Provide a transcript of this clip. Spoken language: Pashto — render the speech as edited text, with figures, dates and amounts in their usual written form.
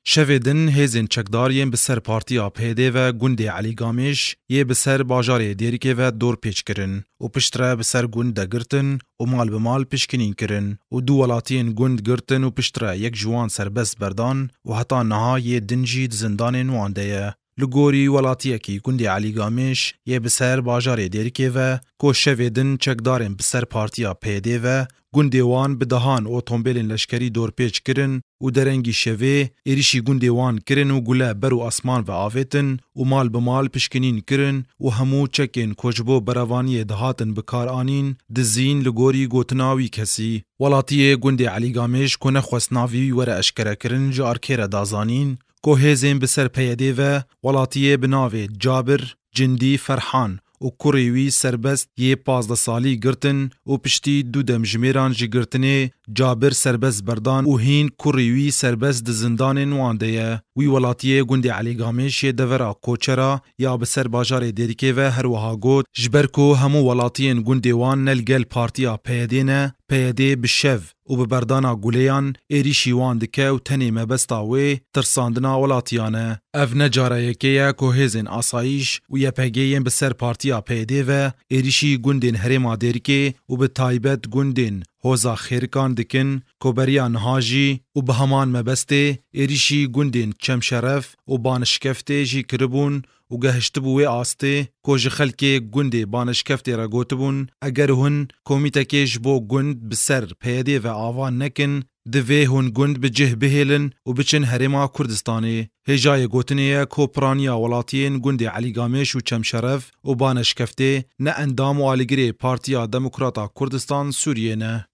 شویدن هزین چکدارین بسر پارتیا پیده و گوندی علی گامیش یه بسر باجاری دیریکه و دور پیچ کرن و پشتره بسر گوند گرتن و مال به مال پیشکنین کرن و دو ولاتین گوند گرتن و پشتره یک جوان سربست بردان و حتی نهای دنجی زندان نوانده لگوری ولاتیه کی گوندی علی گامیش یه بسر باجاری دیریکه و کو شویدن چکدارین بسر پارتیا پیده و گوندیوان به دهان اوتومبیلین لشکری دور پیچ کرن و درنگی شوی ایریشی گوندیوان کرن و گله برو آسمان و آویتن و مال به مال پشکنین کرن و همو چکین کجبو براوانی دهاتن بکار آنین دزین لگوری گوتناوی کسی ولاتیه گوندی علی گامیش کنه خوصناوی وره اشکره کرن جار کره دازانین که هزین بسر پیده و ولاتیه بناوی جابر جندی فرحان و کوریوی سربست یه 15 سالی گرتن و پشتی دو دمجمیران جی گرتنه جابر سربست بردان و هین کوریوی سربست د زندان نوانده وی ولاتیه گوندی علی گامیش یه دورا کوچرا یا بسر باجار دیریکه و هر وها گود جبرکو همو ولاتین گوندیوان نلگل پارتیا پیدینه پیده بشو و ببردانا گولیان ایریشی وان دکه و تنی مبستاوی ترساندنا ولاتیانه اف نجاره یکیه که هزین آسایش و یپگیین بسر پارتیا پیده و ایریشی گوندین هرما دیرکه و به تایبت گوندین هوزا خیرکان دکن کوبریان هاجی و به همان مبسته ایریشی گوندین چم شرف و بانشکفته جی کربون و گهشتبوی آسته کوج خلکی گوندی بانشکفته را گوتبون اگر هن کومیتکیش بو گوند بسر پیده و آوان نکن دوی هن گوند بجه بهیلن و بچن هرما کردستانی هجای گوتنیه کوپرانیا ولاتین گوندی علی گامیش و چم شرف و بانشکفته نه اندام و آلگری پارتیا دموکراتا کردستان سوریه نه